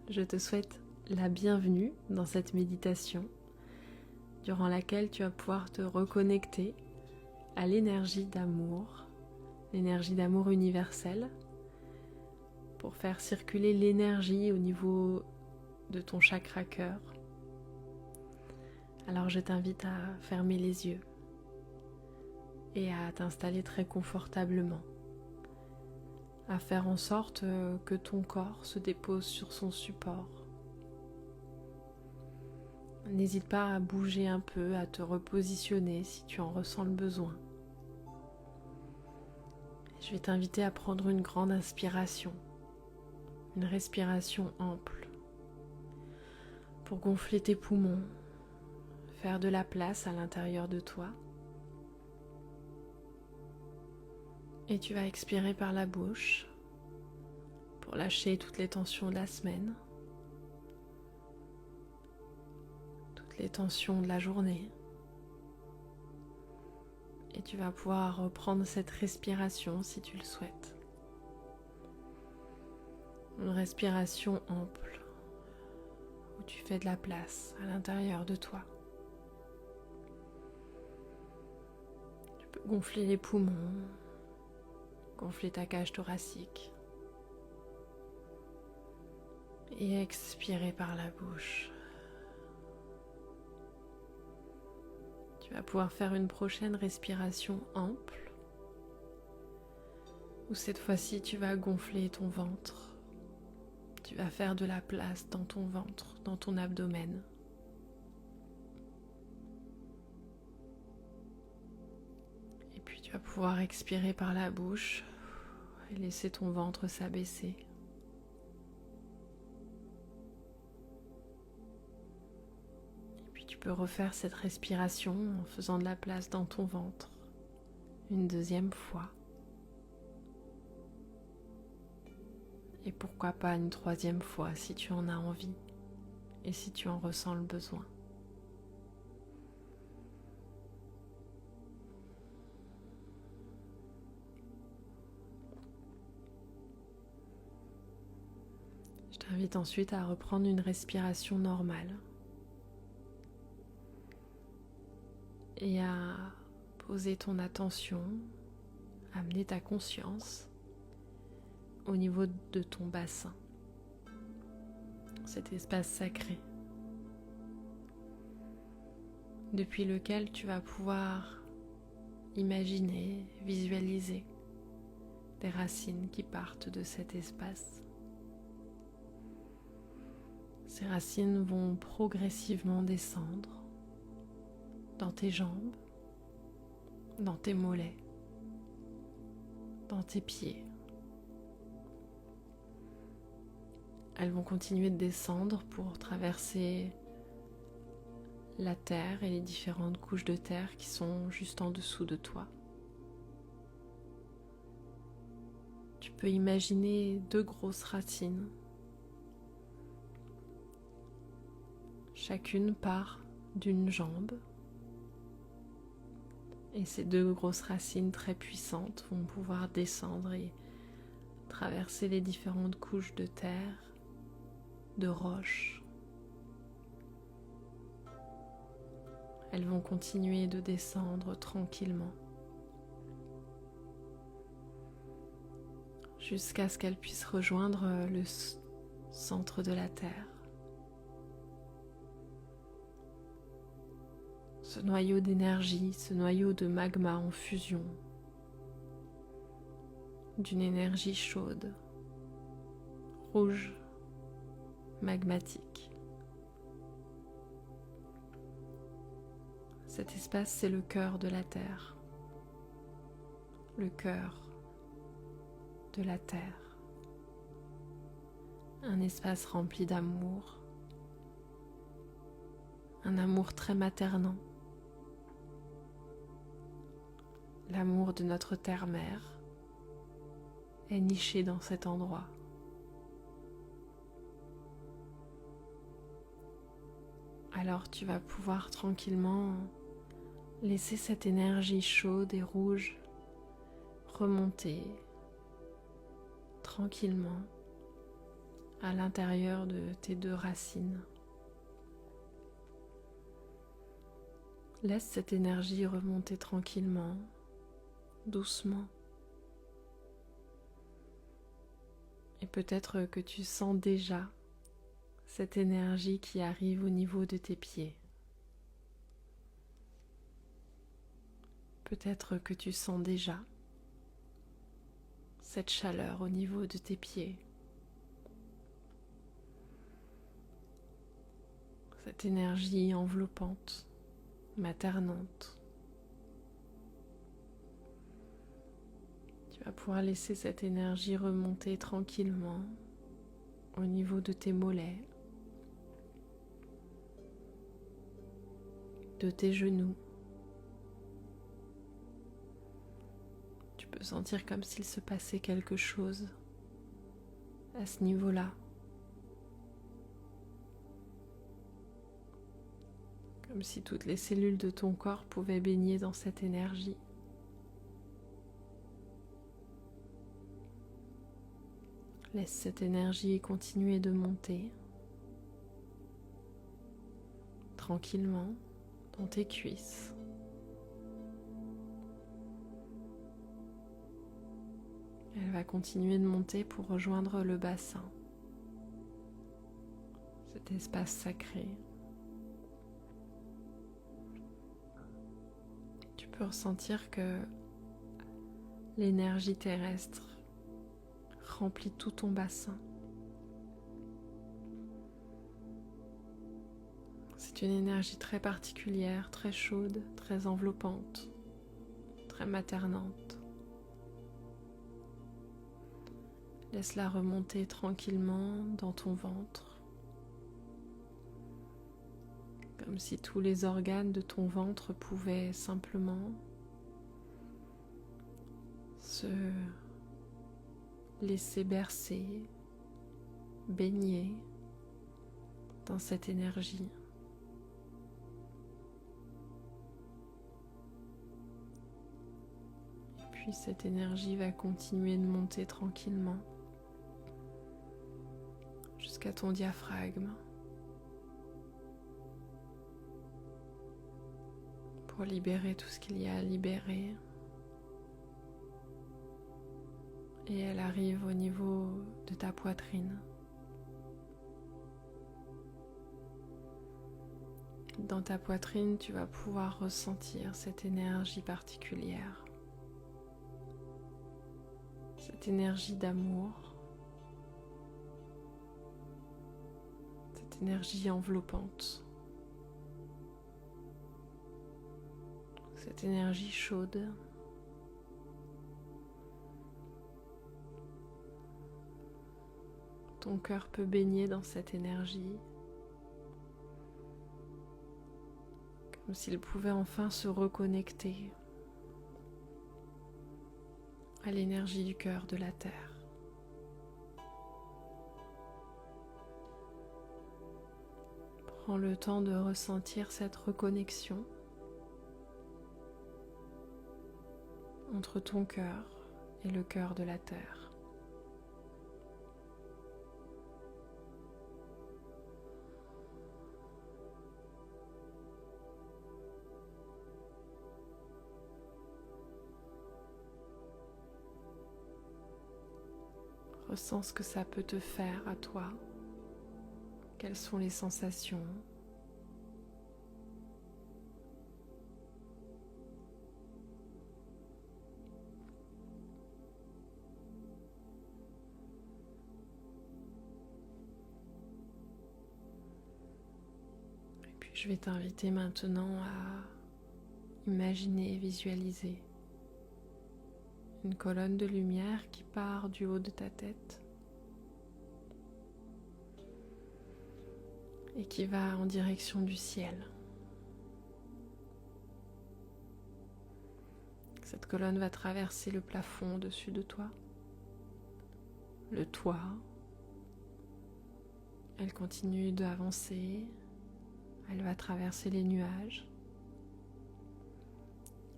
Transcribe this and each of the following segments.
Je te souhaite la bienvenue dans cette méditation durant laquelle tu vas pouvoir te reconnecter à l'énergie d'amour universelle pour faire circuler l'énergie au niveau de ton chakra cœur. Alors je t'invite à fermer les yeux et à t'installer très confortablement, à faire en sorte que ton corps se dépose sur son support. N'hésite pas à bouger un peu, à te repositionner si tu en ressens le besoin. Je vais t'inviter à prendre une grande inspiration, une respiration ample, pour gonfler tes poumons, faire de la place à l'intérieur de toi. Et tu vas expirer par la bouche pour lâcher toutes les tensions de la semaine, toutes les tensions de la journée. Et tu vas pouvoir reprendre cette respiration si tu le souhaites. Une respiration ample où tu fais de la place à l'intérieur de toi. Tu peux gonfler les poumons, gonfler ta cage thoracique et expirer par la bouche. Tu vas pouvoir faire une prochaine respiration ample où cette fois-ci tu vas gonfler ton ventre. Tu vas faire de la place dans ton ventre, dans ton abdomen. Et puis tu vas pouvoir expirer par la bouche et laisser ton ventre s'abaisser. Tu peux refaire cette respiration en faisant de la place dans ton ventre une deuxième fois. Et pourquoi pas une troisième fois si tu en as envie et si tu en ressens le besoin. Je t'invite ensuite à reprendre une respiration normale et à poser ton attention, amener ta conscience au niveau de ton bassin, cet espace sacré, depuis lequel tu vas pouvoir imaginer, visualiser des racines qui partent de cet espace. Ces racines vont progressivement descendre dans tes jambes, dans tes mollets, dans tes pieds. Elles vont continuer de descendre pour traverser la terre et les différentes couches de terre qui sont juste en dessous de toi. Tu peux imaginer 2 grosses racines. Chacune part d'une jambe. Et ces 2 grosses racines très puissantes vont pouvoir descendre et traverser les différentes couches de terre, de roches. Elles vont continuer de descendre tranquillement jusqu'à ce qu'elles puissent rejoindre le centre de la Terre. Ce noyau d'énergie, ce noyau de magma en fusion, d'une énergie chaude, rouge, magmatique. Cet espace, c'est le cœur de la Terre, le cœur de la Terre, un espace rempli d'amour, un amour très maternant, l'amour de notre terre-mère est niché dans cet endroit. Alors tu vas pouvoir tranquillement laisser cette énergie chaude et rouge remonter tranquillement à l'intérieur de tes deux racines. Laisse cette énergie remonter tranquillement, doucement. Et peut-être que tu sens déjà cette énergie qui arrive au niveau de tes pieds. Peut-être que tu sens déjà cette chaleur au niveau de tes pieds. Cette énergie enveloppante, maternante. Tu vas pouvoir laisser cette énergie remonter tranquillement au niveau de tes mollets, de tes genoux. Tu peux sentir comme s'il se passait quelque chose à ce niveau-là. Comme si toutes les cellules de ton corps pouvaient baigner dans cette énergie. Laisse cette énergie continuer de monter tranquillement dans tes cuisses. Elle va continuer de monter pour rejoindre le bassin, cet espace sacré. Tu peux ressentir que l'énergie terrestre remplit tout ton bassin. C'est une énergie très particulière, très chaude, très enveloppante, très maternante. Laisse-la remonter tranquillement dans ton ventre, comme si tous les organes de ton ventre pouvaient simplement se laisser bercer, baigner dans cette énergie. Et puis cette énergie va continuer de monter tranquillement jusqu'à ton diaphragme pour libérer tout ce qu'il y a à libérer. Et elle arrive au niveau de ta poitrine. Dans ta poitrine, tu vas pouvoir ressentir cette énergie particulière, cette énergie d'amour, cette énergie enveloppante, cette énergie chaude. Ton cœur peut baigner dans cette énergie, comme s'il pouvait enfin se reconnecter à l'énergie du cœur de la Terre. Prends le temps de ressentir cette reconnexion entre ton cœur et le cœur de la Terre. Ressens ce que ça peut te faire à toi. Quelles sont les sensations? Et puis je vais t'inviter maintenant à imaginer, visualiser une colonne de lumière qui part du haut de ta tête et qui va en direction du ciel. Cette colonne va traverser le plafond au-dessus de toi, le toit. Elle continue d'avancer, elle va traverser les nuages,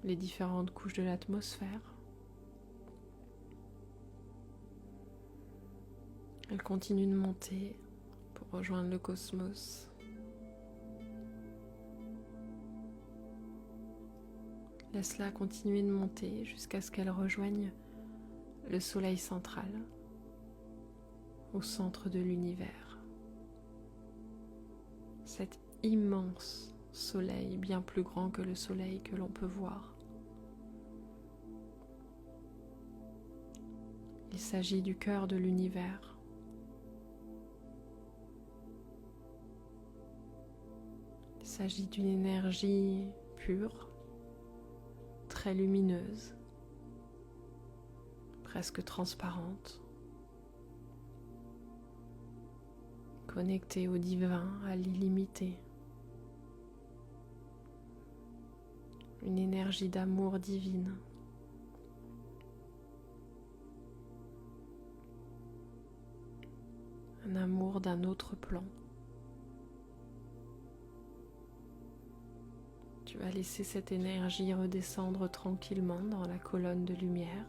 les différentes couches de l'atmosphère. Elle continue de monter pour rejoindre le cosmos. Laisse-la continuer de monter jusqu'à ce qu'elle rejoigne le soleil central, au centre de l'univers. Cet immense soleil, bien plus grand que le soleil que l'on peut voir. Il s'agit du cœur de l'univers. Il s'agit d'une énergie pure, très lumineuse, presque transparente, connectée au divin, à l'illimité. Une énergie d'amour divine. Un amour d'un autre plan. Tu vas laisser cette énergie redescendre tranquillement dans la colonne de lumière.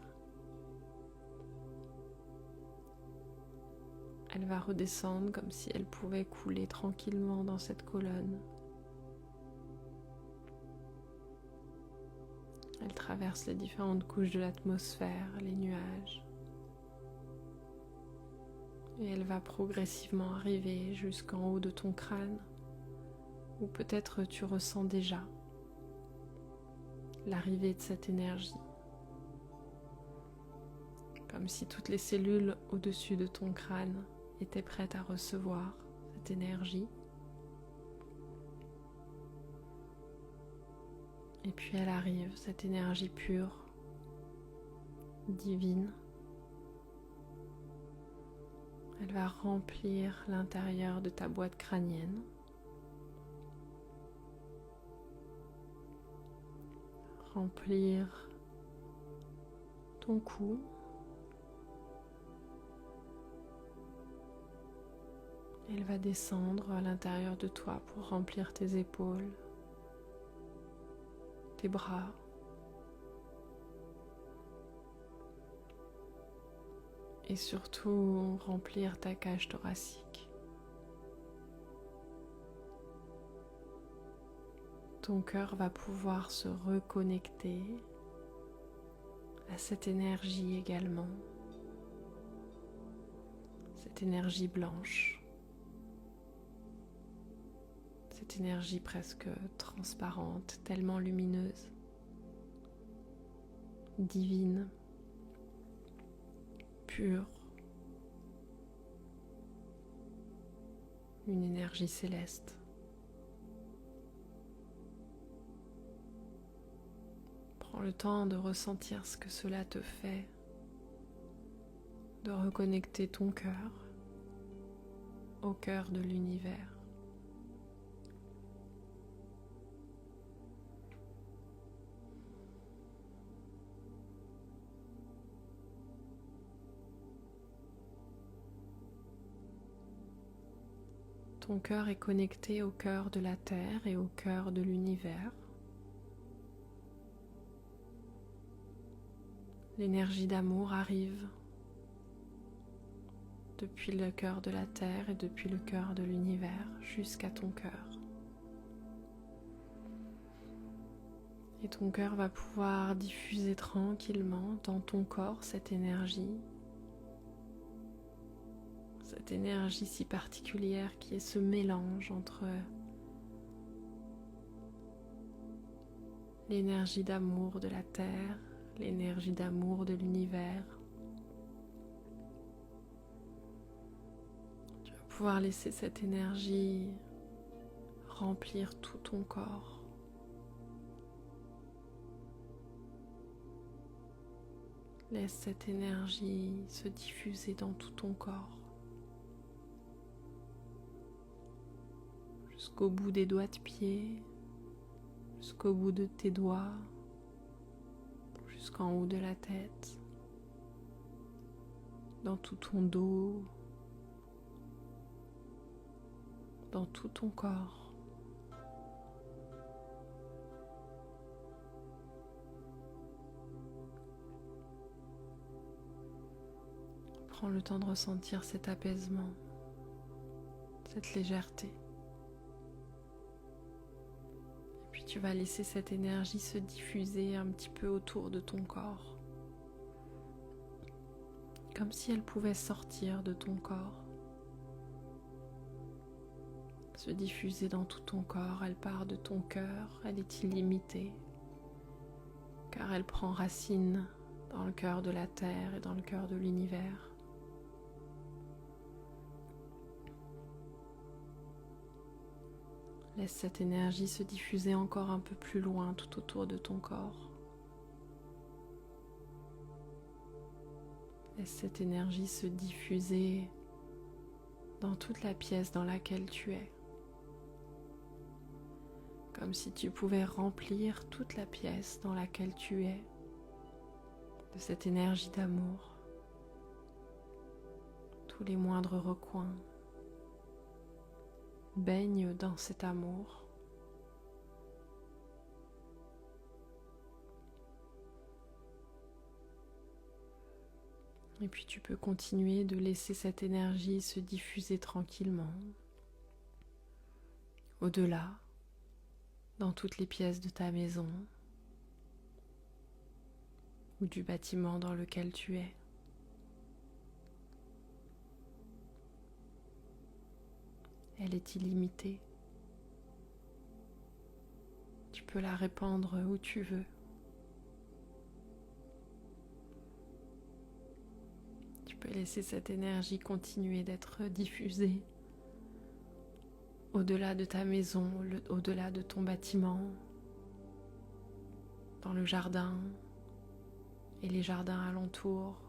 Elle va redescendre comme si elle pouvait couler tranquillement dans cette colonne. Elle traverse les différentes couches de l'atmosphère, les nuages. Et elle va progressivement arriver jusqu'en haut de ton crâne, où peut-être tu ressens déjà l'arrivée de cette énergie. Comme si toutes les cellules au-dessus de ton crâne étaient prêtes à recevoir cette énergie. Et puis elle arrive, cette énergie pure, divine. Elle va remplir l'intérieur de ta boîte crânienne. Remplir ton cou. Elle va descendre à l'intérieur de toi pour remplir tes épaules, tes bras. Et surtout remplir ta cage thoracique. Ton cœur va pouvoir se reconnecter à cette énergie également, cette énergie blanche, cette énergie presque transparente, tellement lumineuse, divine, pure, une énergie céleste. Prends le temps de ressentir ce que cela te fait, de reconnecter ton cœur au cœur de l'univers. Ton cœur est connecté au cœur de la Terre et au cœur de l'univers. L'énergie d'amour arrive depuis le cœur de la Terre et depuis le cœur de l'univers jusqu'à ton cœur. Et ton cœur va pouvoir diffuser tranquillement dans ton corps cette énergie si particulière qui est ce mélange entre l'énergie d'amour de la Terre, l'énergie d'amour de l'univers. Tu vas pouvoir laisser cette énergie remplir tout ton corps. Laisse cette énergie se diffuser dans tout ton corps. Jusqu'au bout des doigts de pied, jusqu'au bout de tes doigts, jusqu'en haut de la tête, dans tout ton dos, dans tout ton corps. Prends le temps de ressentir cet apaisement, cette légèreté. Et puis tu vas laisser cette énergie se diffuser un petit peu autour de ton corps, comme si elle pouvait sortir de ton corps, se diffuser dans tout ton corps. Elle part de ton cœur, elle est illimitée, car elle prend racine dans le cœur de la terre et dans le cœur de l'univers. Laisse cette énergie se diffuser encore un peu plus loin tout autour de ton corps. Laisse cette énergie se diffuser dans toute la pièce dans laquelle tu es. Comme si tu pouvais remplir toute la pièce dans laquelle tu es de cette énergie d'amour. Tous les moindres recoins baignent dans cet amour. Et puis tu peux continuer de laisser cette énergie se diffuser tranquillement au-delà, dans toutes les pièces de ta maison ou du bâtiment dans lequel tu es. Elle est illimitée. Tu peux la répandre où tu veux. Tu peux laisser cette énergie continuer d'être diffusée au-delà de ta maison, au-delà de ton bâtiment, dans le jardin et les jardins alentours,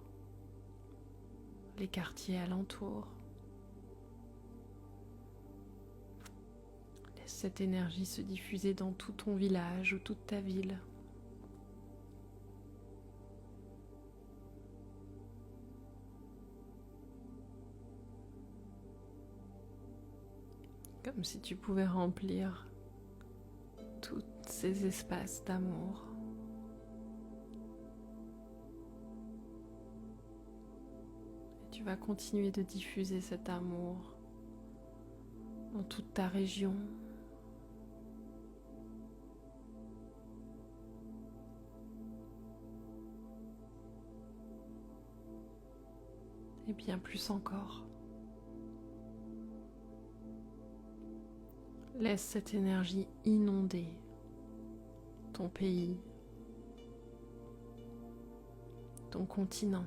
les quartiers alentours. Laisse cette énergie se diffuser dans tout ton village ou toute ta ville. Comme si tu pouvais remplir tous ces espaces d'amour. Et tu vas continuer de diffuser cet amour dans toute ta région. Et bien plus encore. Laisse cette énergie inonder ton pays, ton continent.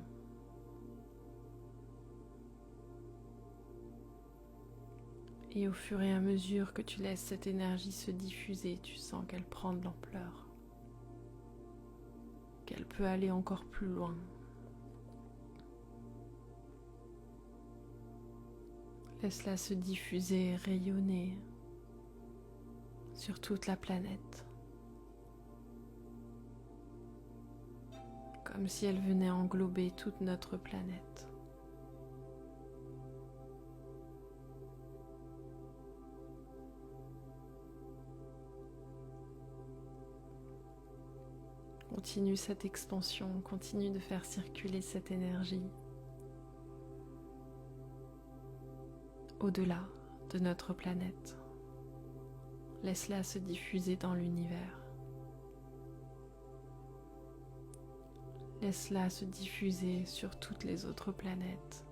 Et au fur et à mesure que tu laisses cette énergie se diffuser, tu sens qu'elle prend de l'ampleur, qu'elle peut aller encore plus loin. Laisse-la se diffuser, rayonner sur toute la planète, comme si elle venait englober toute notre planète. Continue cette expansion, continue de faire circuler cette énergie au-delà de notre planète. Laisse-la se diffuser dans l'univers. Laisse-la se diffuser sur toutes les autres planètes.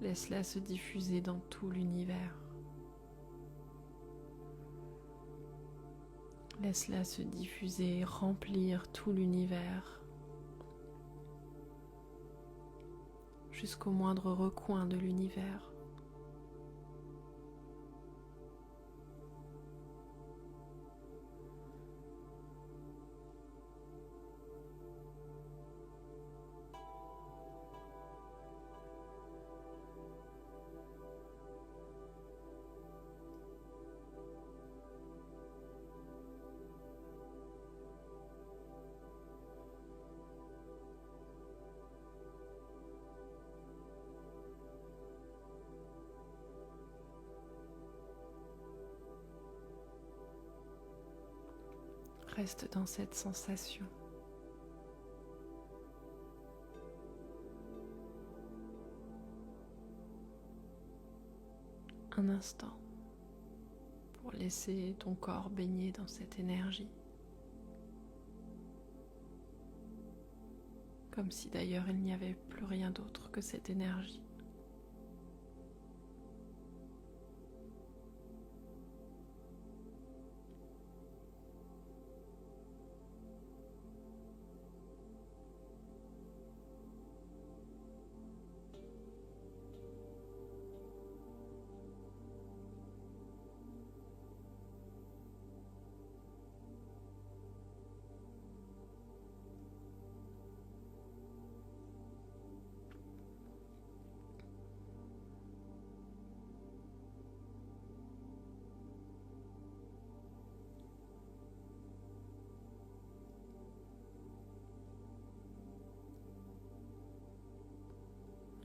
Laisse-la se diffuser dans tout l'univers. Laisse-la se diffuser, remplir tout l'univers, jusqu'au moindre recoin de l'univers. Reste dans cette sensation. un instant pour laisser ton corps baigner dans cette énergie. Comme si d'ailleurs il n'y avait plus rien d'autre que cette énergie.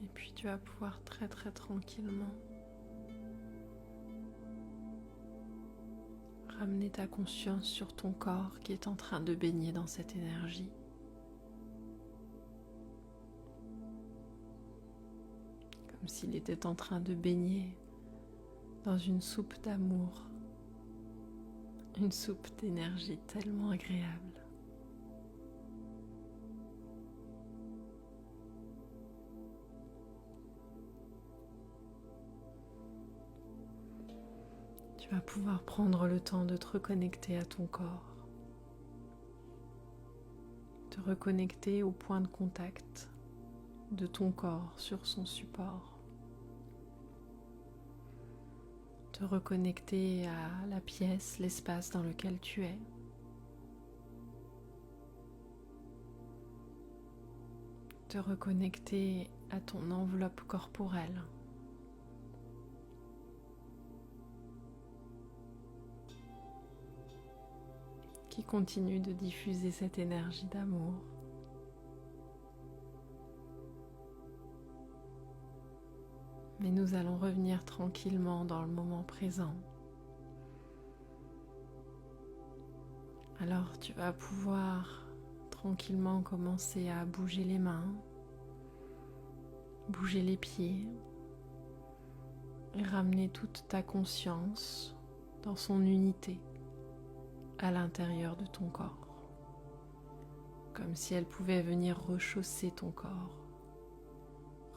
Et puis tu vas pouvoir très tranquillement ramener ta conscience sur ton corps qui est en train de baigner dans cette énergie. Comme s'il était en train de baigner dans une soupe d'amour, une soupe d'énergie tellement agréable. Tu vas pouvoir prendre le temps de te reconnecter à ton corps, te reconnecter au point de contact de ton corps sur son support, te reconnecter à la pièce, l'espace dans lequel tu es, te reconnecter à ton enveloppe corporelle. Qui continue de diffuser cette énergie d'amour. Mais nous allons revenir tranquillement dans le moment présent. Alors tu vas pouvoir tranquillement commencer à bouger les mains, bouger les pieds et ramener toute ta conscience dans son unité à l'intérieur de ton corps, comme si elle pouvait venir rechausser ton corps,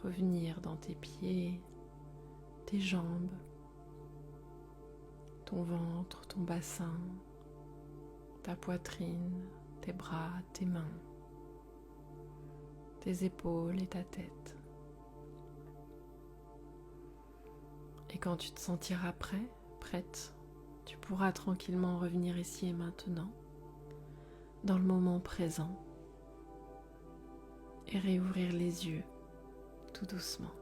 revenir dans tes pieds, tes jambes, ton ventre, ton bassin, ta poitrine, tes bras, tes mains, tes épaules et ta tête. Et quand tu te sentiras prêt, prête, tu pourras tranquillement revenir ici et maintenant, dans le moment présent, et réouvrir les yeux tout doucement.